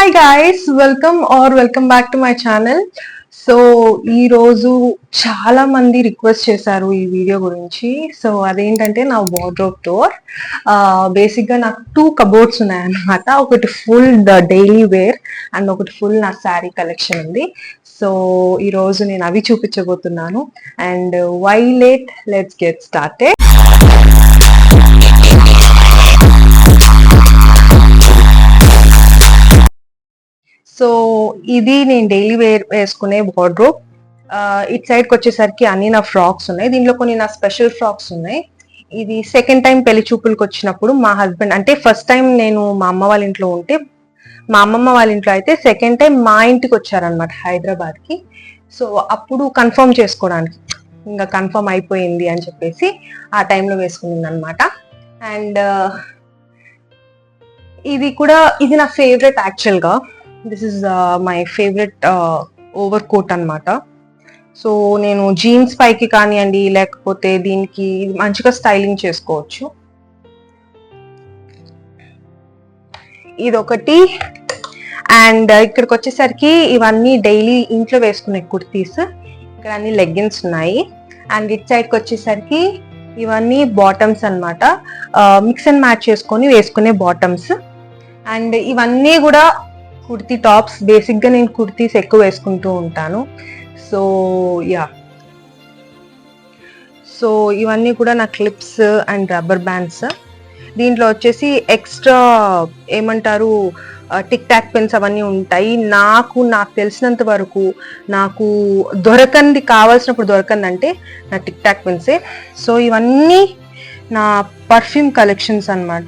Hi guys, welcome back to my channel. So ఈ రోజు చాలా మంది రిక్వెస్ట్ చేశారు ఈ వీడియో గురించి. సో అదేంటంటే నా వార్డ్రోబ్ టూర్. బేసిక్ గా నాకు 2 కబోర్డ్స్ ఉన్నాయన్నమాట. ఒకటి ఫుల్ డైలీ వేర్ అండ్ ఒకటి ఫుల్ నా శారీ కలెక్షన్ ఉంది. సో ఈ రోజు నేను అవి చూపించబోతున్నాను. And why late, let's get started. So ఇది నేను డైలీ వేసుకునే వార్డ్రోబ్. ఇటు సైడ్కి వచ్చేసరికి అన్ని నా ఫ్రాక్స్ ఉన్నాయి. దీంట్లో కొన్ని నా స్పెషల్ ఫ్రాక్స్ ఉన్నాయి. ఇది సెకండ్ టైం పెళ్లి చూపులకు వచ్చినప్పుడు మా హస్బెండ్, అంటే ఫస్ట్ టైం నేను మా అమ్మ వాళ్ళ ఇంట్లో ఉంటే, మా అమ్మమ్మ వాళ్ళ ఇంట్లో అయితే సెకండ్ టైం మా ఇంటికి వచ్చారనమాట హైదరాబాద్కి. సో అప్పుడు కన్ఫర్మ్ చేసుకోవడానికి, ఇంకా కన్ఫర్మ్ అయిపోయింది అని చెప్పేసి ఆ టైంలో వేసుకునింది అనమాట. అండ్ ఇది నా ఫేవరెట్ యాక్చువల్గా. This is my favourite over coat అనమాట. సో నేను జీన్స్ పైకి కానివ్వండి, లేకపోతే దీనికి మంచిగా స్టైలింగ్ చేసుకోవచ్చు. ఇదొకటి. అండ్ ఇక్కడికి వచ్చేసరికి ఇవన్నీ డైలీ ఇంట్లో వేసుకునే కుర్తీస్. ఇక్కడ అన్ని లెగ్గిన్స్ ఉన్నాయి. అండ్ ఇట్ సైడ్కి వచ్చేసరికి ఇవన్నీ బాటమ్స్ అనమాట. మిక్స్ అండ్ మ్యాచ్ చేసుకొని వేసుకునే బాటమ్స్. అండ్ ఇవన్నీ కూడా కుర్తీ టాప్స్. బేసిక్గా నేను కుర్తీస్ ఎక్కువ వేసుకుంటూ ఉంటాను. సో యా, సో ఇవన్నీ కూడా నా క్లిప్స్ అండ్ రబ్బర్ బ్యాండ్స్. దీంట్లో వచ్చేసి ఎక్స్ట్రా ఏమంటారు, టిక్ టాక్ పెన్స్ అవన్నీ ఉంటాయి. నాకు తెలిసినంత వరకు నాకు దొరకంది, కావాల్సినప్పుడు దొరకంది అంటే నా టిక్ టాక్ పెన్సే. సో ఇవన్నీ నా పర్ఫ్యూమ్ కలెక్షన్స్ అనమాట.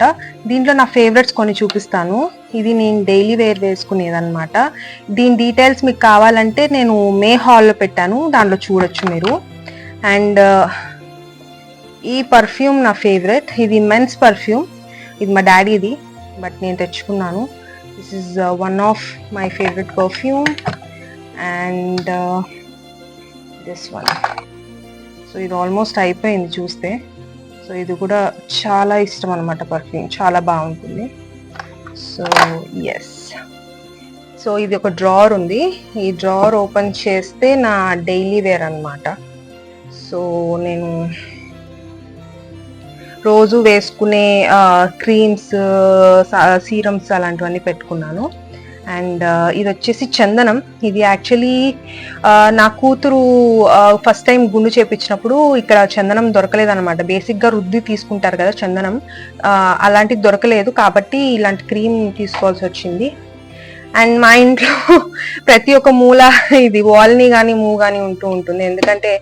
దీంట్లో నా ఫేవరెట్స్ కొన్ని చూపిస్తాను. ఇది నేను డైలీ వేర్ వేసుకునేది అనమాట. దీని డీటెయిల్స్ మీకు కావాలంటే నేను మే హాల్లో పెట్టాను, దాంట్లో చూడొచ్చు మీరు. అండ్ ఈ పర్ఫ్యూమ్ నా ఫేవరెట్. ఇది మెన్స్ పర్ఫ్యూమ్. ఇది మా డాడీది, బట్ నేను తెచ్చుకున్నాను. This is one of my favourite perfume. And this one. So ఇది ఆల్మోస్ట్ అయిపోయింది చూస్తే. సో ఇది కూడా చాలా ఇష్టం అనమాట పర్ఫ్యూమ్, చాలా బాగుంటుంది. So yes. సో ఇది ఒక డ్రావర్ ఉంది. ఈ డ్రావర్ ఓపెన్ చేస్తే నా డైలీ వేర్ అనమాట. సో నేను రోజు వేసుకునే క్రీమ్స్, సీరమ్స్ అలాంటివన్నీ పెట్టుకున్నాను. అండ్ ఇది వచ్చేసి చందనం. ఇది యాక్చువల్లీ నా కూతురు ఫస్ట్ టైం గుండు చేపించినప్పుడు ఇక్కడ చందనం దొరకలేదన్నమాట. బేసిక్గా రుద్ది తీసుకుంటారు కదా చందనం, అలాంటిది దొరకలేదు కాబట్టి ఇలాంటి క్రీమ్ తీసుకోవాల్సి వచ్చింది. అండ్ మా ఇంట్లో ప్రతి ఒక్క మూల ఇది వాల్ని కానీ మూవ్ కానీ ఉంటూ ఉంటుంది, ఎందుకంటే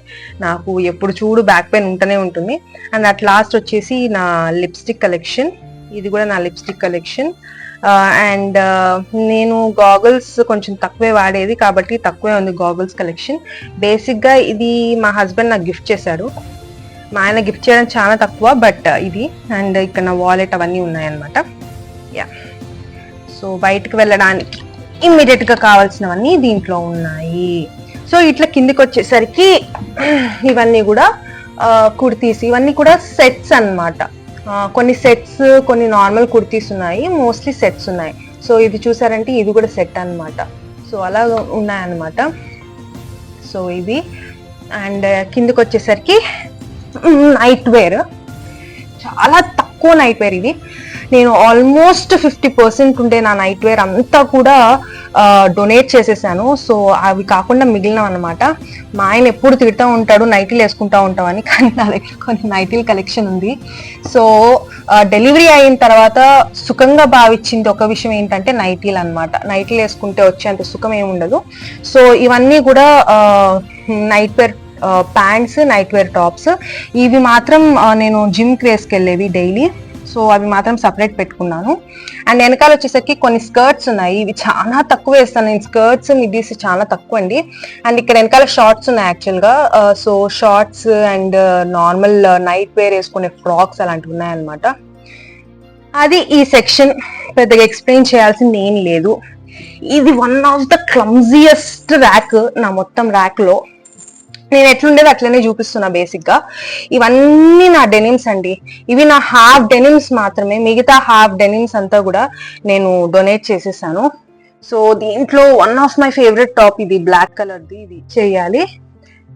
నాకు ఎప్పుడు చూడు బ్యాక్ పెయిన్ ఉంటూనే ఉంటుంది. అండ్ అట్ లాస్ట్ వచ్చేసి నా లిప్స్టిక్ కలెక్షన్. ఇది కూడా నా లిప్స్టిక్ కలెక్షన్. అండ్ నేను గాగుల్స్ కొంచెం తక్కువే వాడేది కాబట్టి తక్కువే ఉంది గాగుల్స్ కలెక్షన్. బేసిక్గా ఇది మా హస్బెండ్ నాకు గిఫ్ట్ చేశాడు. మా ఆయన గిఫ్ట్ చేయడం చాలా తక్కువ, బట్ ఇది. అండ్ ఇక్కడ నా వాలెట్ అవన్నీ ఉన్నాయన్నమాట. యా. సో బయటకు వెళ్ళడానికి ఇమ్మీడియట్గా కావాల్సినవన్నీ దీంట్లో ఉన్నాయి. సో ఇట్లా కిందికి వచ్చేసరికి ఇవన్నీ కూడా కుర్తీస్. ఇవన్నీ కూడా సెట్స్ అన్నమాట. కొన్ని సెట్స్, కొన్ని నార్మల్ కుర్తీస్ ఉన్నాయి, మోస్ట్లీ సెట్స్ ఉన్నాయి. సో ఇది చూసారంటే ఇది కూడా సెట్ అనమాట. సో అలా ఉన్నాయన్నమాట. సో ఇది. అండ్ కిందకి వచ్చేసరికి నైట్ వేర్. చాలా తక్కువ నైట్ వేర్ ఇది. నేను ఆల్మోస్ట్ 50% ఉండే నా నైట్ వేర్ అంతా కూడా డొనేట్ చేసేసాను. సో అవి కాకుండా మిగిలినవి అనమాట. మా ఆయన ఎప్పుడు తిడుతూ ఉంటాడు నైటీలు వేసుకుంటా ఉంటామని, కానీ నా దగ్గర కొన్ని నైటీల కలెక్షన్ ఉంది. సో డెలివరీ అయిన తర్వాత సుఖంగా భావించింది ఒక విషయం ఏంటంటే నైటీలు అనమాట. నైటీలు వేసుకుంటే వచ్చేంత సుఖం ఏమి ఉండదు. సో ఇవన్నీ కూడా night wear pants, night wear tops. ఇవి మాత్రం నేను జిమ్కి వేసుకెళ్ళేవి డైలీ. సో అవి మాత్రం సపరేట్ పెట్టుకున్నాను. అండ్ వెనకాల వచ్చేసరికి కొన్ని స్కర్ట్స్ ఉన్నాయి. ఇవి చాలా తక్కువ వేస్తాను నేను. స్కర్ట్స్ మిడ్డీస్ చాలా తక్కువ అండి. అండ్ ఇక్కడ వెనకాల షార్ట్స్ ఉన్నాయి యాక్చువల్గా. So shorts and normal night wear వేసుకునే ఫ్రాక్స్ అలాంటివి ఉన్నాయన్నమాట. అది ఈ సెక్షన్. పెద్దగా ఎక్స్ప్లెయిన్ చేయాల్సింది ఏం లేదు. ఇది వన్ ఆఫ్ ద క్లమ్జియస్ట్ ర్యాక్ నా మొత్తం ర్యాక్లో. నేను ఎట్లుండేది అట్లనే చూపిస్తున్నా. బేసిక్ గా ఇవన్నీ నా డెనిమ్స్ అండి. ఇవి నా హాఫ్ డెనిమ్స్ మాత్రమే. మిగతా హాఫ్ డెనిమ్స్ అంతా కూడా నేను డొనేట్ చేసేసాను. సో దీంట్లో one of my favourite top ఇది బ్లాక్ కలర్ది, ఇది చేయాలి.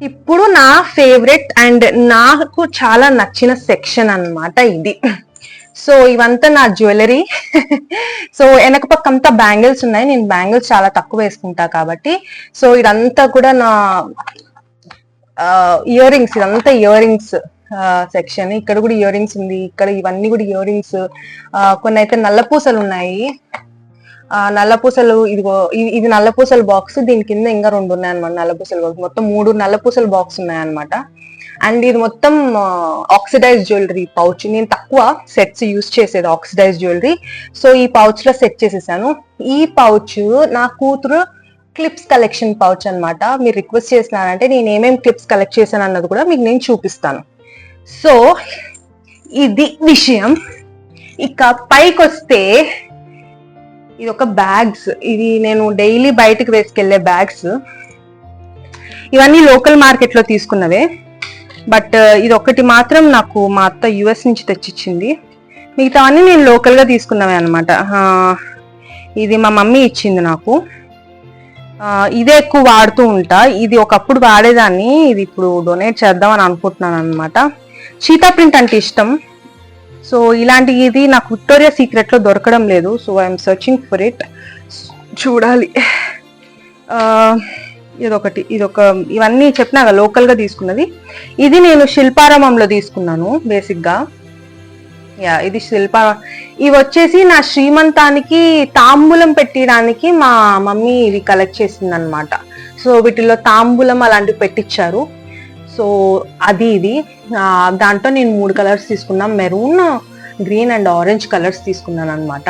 ఇప్పుడు నా ఫేవరెట్ అండ్ నాకు చాలా నచ్చిన సెక్షన్ అన్నమాట ఇది. సో ఇవంతా నా జ్యువెలరీ. సో వెనక పక్క అంతా బ్యాంగిల్స్ ఉన్నాయి, నేను బ్యాంగిల్స్ చాలా తక్కువ వేసుకుంటా కాబట్టి. సో ఇదంతా కూడా నా ఇయర్ రింగ్స్, ఇదంతా ఇయర్ రింగ్స్ సెక్షన్. ఇక్కడ కూడా ఇయర్ రింగ్స్ ఉంది, ఇక్కడ ఇవన్నీ కూడా ఇయర్ రింగ్స్. కొన్ని అయితే నల్లపూసలు ఉన్నాయి. నల్లపూసలు, ఇదిగో ఇది నల్లపూసల బాక్స్, దీని కింద ఇంకా 2 ఉన్నాయన్నమాట నల్లపూసల బాక్స్. మొత్తం 3 నల్లపూసల బాక్స్ ఉన్నాయన్నమాట. అండ్ ఇది మొత్తం ఆక్సిడైజ్ జ్యువెలరీ పౌచ్. నేను తక్కువ సెట్స్ యూజ్ చేసేది ఆక్సిడైజ్ జ్యువెలరీ, సో ఈ పౌచ్ లో సెట్ చేసేసాను. ఈ పౌచ్ నా కూతురు క్లిప్స్ కలెక్షన్ పౌచ్ అన్నమాట. మీరు రిక్వెస్ట్ చేసినారంటే నేను ఏమేమి క్లిప్స్ కలెక్ట్ చేశాను అన్నది కూడా మీకు నేను చూపిస్తాను. సో ఇది విషయం. ఇక పైకి వస్తే ఇది ఒక బ్యాగ్స్, ఇది నేను డైలీ బయటకు వేసుకెళ్లే బ్యాగ్స్. ఇవన్నీ లోకల్ మార్కెట్ లో తీసుకున్నవే, బట్ ఇది ఒకటి మాత్రం నాకు మా అత్త యుఎస్ నుంచి తెచ్చిచ్చింది. మిగతావన్నీ నేను లోకల్ గా తీసుకున్నవే అనమాట. ఇది మా మమ్మీ ఇచ్చింది నాకు. ఇదే ఎక్కువ వాడుతూ ఉంటా. ఇది ఒకప్పుడు వాడేదాన్ని, ఇది ఇప్పుడు డొనేట్ చేద్దామని అనుకుంటున్నాను అనమాట. చీతా ప్రింట్ అంటే ఇష్టం. సో ఇలాంటి ఇది నాకు విక్టోరియా సీక్రెట్ లో దొరకడం లేదు. So I'm searching for it. చూడాలి. ఇదొక ఇవన్నీ చెప్పినాక లోకల్ గా తీసుకున్నది. ఇది నేను శిల్పారామంలో తీసుకున్నాను బేసిక్ గా. ఇది ఇవి వచ్చేసి నా శ్రీమంతానికి తాంబూలం పెట్టడానికి మా మమ్మీ ఇవి కలెక్ట్ చేసింది అనమాట. సో వీటిలో తాంబూలం అలాంటివి పెట్టించారు. సో అది ఇది దాంట్లో నేను 3 కలర్స్ తీసుకున్నా, maroon, green and orange colours తీసుకున్నాను అనమాట.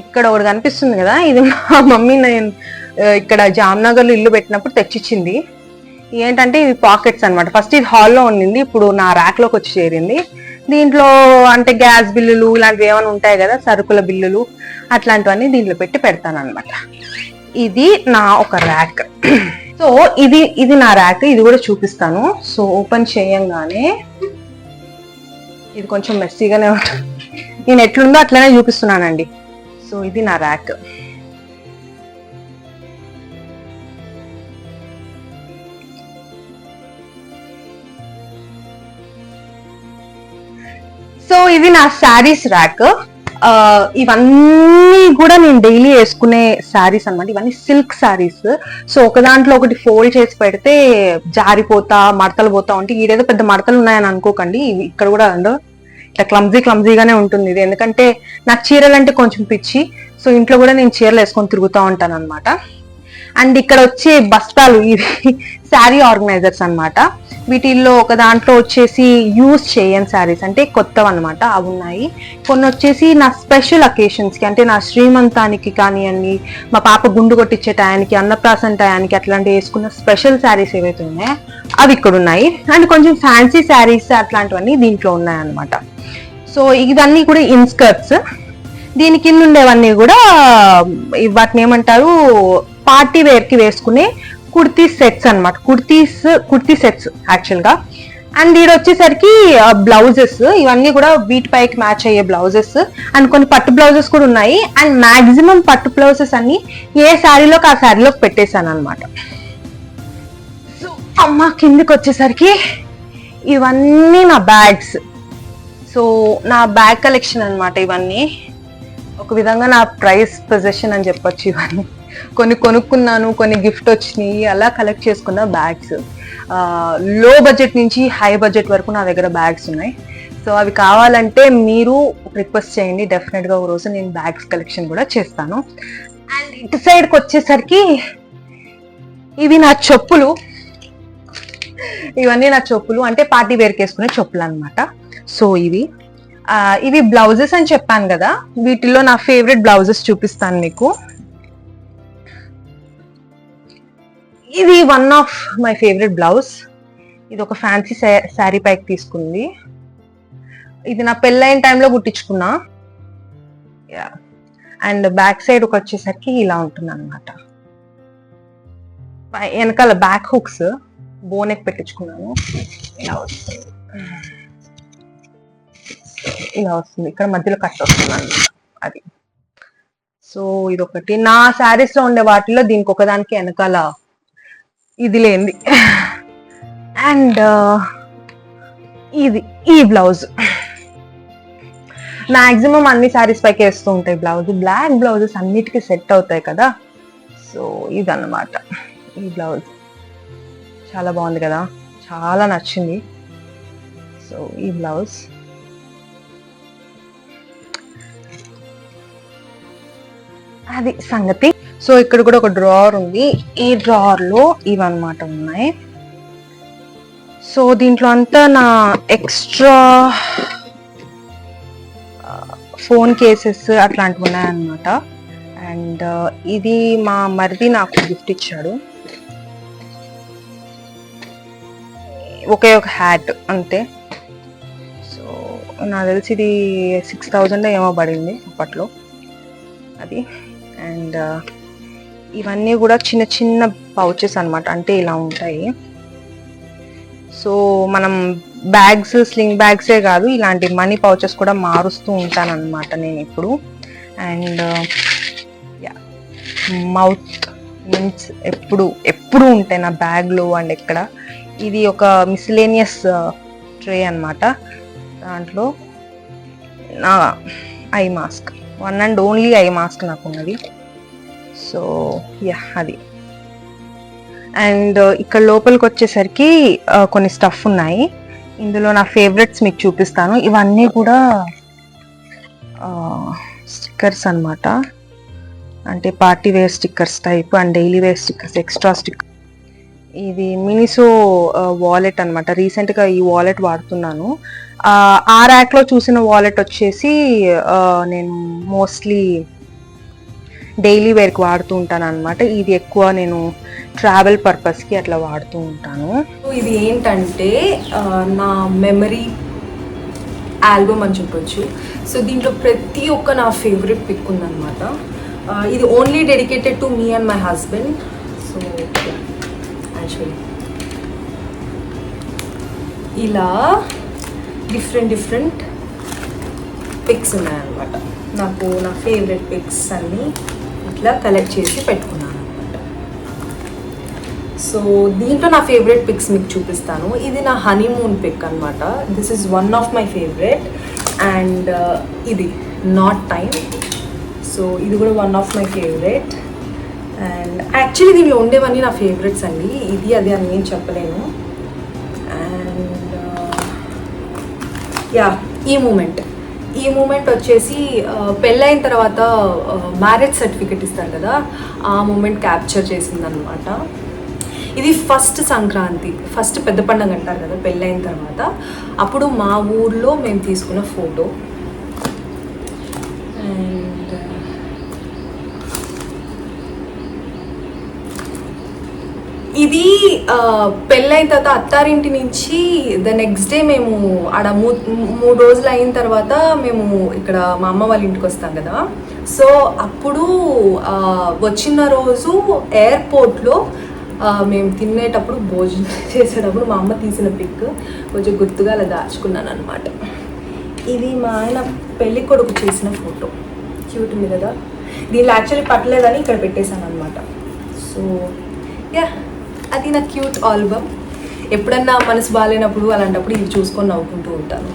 ఇక్కడ ఒకటి కనిపిస్తుంది కదా, ఇది మా మమ్మీ నేను ఇక్కడ జామ్నగర్లో ఇల్లు పెట్టినప్పుడు తెచ్చిచ్చింది. ఏంటంటే ఇవి పాకెట్స్ అనమాట. ఫస్ట్ ఇది హాల్లో ఉండింది, ఇప్పుడు నా ర్యాక్ లోకి వచ్చి చేరింది. దీంట్లో అంటే గ్యాస్ బిల్లులు ఇలాంటివి ఏమైనా ఉంటాయి కదా, సరుకుల బిల్లులు అట్లాంటివన్నీ దీంట్లో పెట్టి పెడతాను అనమాట. ఇది నా ఒక ర్యాక్. సో ఇది నా ర్యాక్, ఇది కూడా చూపిస్తాను. సో ఓపెన్ చేయంగానే ఇది కొంచెం మెస్సీగానే, నేను ఎట్లుందో అట్లనే చూపిస్తున్నానండి. సో ఇది నా ర్యాక్. సో ఇది నా శారీస్ ర్యాక్. ఇవన్నీ కూడా నేను డైలీ వేసుకునే శారీస్ అనమాట. ఇవన్నీ సిల్క్ శారీస్. సో ఒక దాంట్లో ఒకటి ఫోల్డ్ చేసి పెడితే జారిపోతా మడతలు పోతా ఉంటే, ఈడేదో పెద్ద మడతలు ఉన్నాయని అనుకోకండి, ఇక్కడ కూడా ఇట్లా క్లమ్జీగానే ఉంటుంది ఇది. ఎందుకంటే నాకు చీరలు అంటే కొంచెం పిచ్చి. సో ఇంట్లో కూడా నేను చీరలు వేసుకొని తిరుగుతూ ఉంటాను అనమాట. అండ్ ఇక్కడ వచ్చే బస్తాలు, ఇవి శారీ ఆర్గనైజర్స్ అనమాట. వీటిల్లో ఒక దాంట్లో వచ్చేసి యూజ్ చేయని శారీస్ అంటే కొత్తవి అనమాట, అవి ఉన్నాయి. కొన్ని వచ్చేసి నా స్పెషల్ అకేషన్స్కి, అంటే నా శ్రీమంతానికి కానివ్వండి, మా పాప గుండు కొట్టించే టయానికి, అన్నప్రాసన టయానికి అట్లాంటివి వేసుకున్న స్పెషల్ శారీస్ ఏవైతే ఉన్నాయో అవి ఇక్కడ ఉన్నాయి. అండ్ కొంచెం ఫ్యాన్సీ శారీస్ అట్లాంటివన్నీ దీంట్లో ఉన్నాయన్నమాట. సో ఇవన్నీ కూడా ఇన్స్కర్ట్స్. దీని కింద ఉండేవన్నీ కూడా వాటిని ఏమంటారు, పార్టీ వేర్కి వేసుకునే కుర్తీ సెట్స్ అనమాట. కుర్తీ సెట్స్ యాక్చువల్ గా. అండ్ ఇది వచ్చేసరికి బ్లౌజెస్, ఇవన్నీ కూడా వీటిపైకి మ్యాచ్ అయ్యే బ్లౌజెస్. అండ్ కొన్ని పట్టు బ్లౌజెస్ కూడా ఉన్నాయి. అండ్ మాక్సిమం పట్టు బ్లౌజెస్ అన్ని ఏ శారీలోకి ఆ శారీలోకి పెట్టేశాను అనమాట. సో అమ్మ కిందికి వచ్చేసరికి ఇవన్నీ నా బ్యాగ్స్. సో నా బ్యాగ్ కలెక్షన్ అనమాట ఇవన్నీ. ఒక విధంగా నా ప్రైస్ పొజిషన్ అని చెప్పొచ్చు. ఇవన్నీ కొన్ని కొనుక్కున్నాను, కొన్ని గిఫ్ట్ వచ్చినాయి, అలా కలెక్ట్ చేసుకున్న బ్యాగ్స్. లో బడ్జెట్ నుంచి హై బడ్జెట్ వరకు నా దగ్గర బ్యాగ్స్ ఉన్నాయి. సో అవి కావాలంటే మీరు రిక్వెస్ట్ చేయండి, డెఫినెట్గా ఒక రోజు నేను బ్యాగ్స్ కలెక్షన్ కూడా చేస్తాను. అండ్ ఇటు సైడ్కి వచ్చేసరికి ఇవి నా చెప్పులు. ఇవన్నీ నా చెప్పులు, అంటే పార్టీ వేర్కి వేసుకునే చెప్పులు అనమాట. సో ఇవి బ్లౌజెస్ అని చెప్పాను కదా, వీటిల్లో నా ఫేవరెట్ బ్లౌజెస్ చూపిస్తాను మీకు. ఇది one of my favourite blouse. ఇది ఒక ఫ్యాన్సీ శారీ పైకి తీసుకుంది. ఇది నా పెళ్ళైన టైంలో కుట్టించుకున్నా. అండ్ బ్యాక్ సైడ్ ఒక వచ్చేసరికి ఇలా ఉంటుంది అనమాట. వెనకాల బ్యాక్ హుక్స్ బోనెక్ పెట్టించుకున్నాను. ఇలా వస్తుంది, ఇక్కడ మధ్యలో కట్ వస్తుంది అనమాట అది. సో సో ఇదొకటి. నా శారీస్ లో ఉండే వాటిలో దీనికి ఒకదానికి వెనకాల ఇది లేనిది. అండ్ ఇది ఈ బ్లౌజ్ మాక్సిమం అన్ని శారీస్ పైకి వేస్తూ ఉంటాయి బ్లౌజ్. బ్లాక్ బ్లౌజెస్ అన్నిటికీ సెట్ అవుతాయి కదా. సో ఇదన్నమాట ఈ బ్లౌజ్. చాలా బాగుంది కదా, చాలా నచ్చింది. సో ఈ బ్లౌజ్ అది సంగతి. సో ఇక్కడ కూడా ఒక డ్రావర్ ఉంది. ఈ డ్రావర్ లో ఇవన్నమాట ఉన్నాయి. సో దీంట్లో అంతా నా ఎక్స్ట్రా ఫోన్ కేసెస్ అట్లాంటివి ఉన్నాయన్నమాట. అండ్ ఇది మా మరిది నాకు గిఫ్ట్ ఇచ్చాడు. ఒకే ఒక హ్యాట్ అంతే. సో నాకు తెలిసి ఇది 6000 ఏమో పడింది అప్పట్లో అది. అండ్ ఇవన్నీ కూడా చిన్న చిన్న పౌచెస్ అన్నమాట, అంటే ఇలా ఉంటాయి. సో మనం బ్యాగ్స్, స్లింగ్ బ్యాగ్సే కాదు, ఇలాంటి మనీ పౌచెస్ కూడా మారుస్తూ ఉంటాను అనమాట నేను ఇప్పుడు. అండ్ మౌత్ మిన్స్ ఎప్పుడు ఉంటాయి నా బ్యాగ్లో. అండ్ ఎక్కడ ఇది ఒక మిస్లేనియస్ ట్రే అనమాట. దాంట్లో నా eye mask, one and only eye mask నాకు ఉన్నది. సో అది. అండ్ ఇక్కడ లోపలికి వచ్చేసరికి కొన్ని స్టఫ్ ఉన్నాయి. ఇందులో నా ఫేవరెట్స్ మీకు చూపిస్తాను. ఇవన్నీ కూడా స్టిక్కర్స్ అన్నమాట, అంటే party wear stickers type and daily wear stickers, extra sticker. ఇది మినిసో వాలెట్ అనమాట. రీసెంట్గా ఈ వాలెట్ వాడుతున్నాను. ఆ ర్యాక్లో చూసిన వాలెట్ వచ్చేసి నేను మోస్ట్లీ డైలీ వేర్కి వాడుతూ ఉంటాను అనమాట. ఇది ఎక్కువ నేను ట్రావెల్ పర్పస్కి అట్లా వాడుతూ ఉంటాను. ఇది ఏంటంటే నా మెమరీ ఆల్బమ్ అని చెప్పొచ్చు. సో దీంట్లో ప్రతి ఒక్క నా ఫేవరెట్ పిక్ ఉందన్నమాట. ఇది only dedicated to me and my husband. So actually ఇలా డిఫరెంట్ పిక్స్ ఉన్నాయన్నమాట. నాకు నా ఫేవరెట్ పిక్స్ అన్నీ ఇట్లా కలెక్ట్ చేసి పెట్టుకున్నాను అనమాట. సో దీంట్లో నా ఫేవరెట్ పిక్స్ మీకు చూపిస్తాను. ఇది నా హనీమూన్ పిక్ అనమాట. This is one of my favourite. And ఇది నాట్ టైమ్. సో ఇది కూడా one of my favourite. And actually దీనిలో ఉండేవన్నీ నా ఫేవరెట్స్ అండి. ఇది అది అని నేను చెప్పలేను. అండ్ ఈ మూమెంట్ వచ్చేసి పెళ్ళైన తర్వాత మ్యారేజ్ సర్టిఫికెట్ ఇస్తారు కదా, ఆ మూమెంట్ క్యాప్చర్ చేసిందనమాట. ఇది ఫస్ట్ సంక్రాంతి, ఫస్ట్ పెద్ద పండుగ అంటారు కదా పెళ్ళైన తర్వాత, అప్పుడు మా ఊర్లో మేము తీసుకున్న ఫోటో. అండ్ ఇది పెళ్ళైన తర్వాత అత్తారింటి నుంచి ద నెక్స్ట్ డే మేము ఆడ 3 రోజులు అయిన తర్వాత మేము ఇక్కడ మా అమ్మ వాళ్ళ ఇంటికి వస్తాం కదా. సో అప్పుడు వచ్చిన రోజు ఎయిర్పోర్ట్లో మేము తినేటప్పుడు భోజనం చేసేటప్పుడు మా అమ్మ తీసిన పిక్ కొంచెం గుర్తుగా అలా దాచుకున్నాను అనమాట. ఇది మా ఆయన పెళ్ళి కొడుకు చేసిన ఫోటో. క్యూట్ ఉంది కదా. దీనిలో యాక్చువల్లీ పట్టలేదని ఇక్కడ పెట్టేశాను అనమాట. సో అది నా క్యూట్ ఆల్బమ్. ఎప్పుడన్నా మనసు బాగాలేనప్పుడు అలాంటప్పుడు ఇది చూసుకొని నవ్వుకుంటూ ఉంటాను.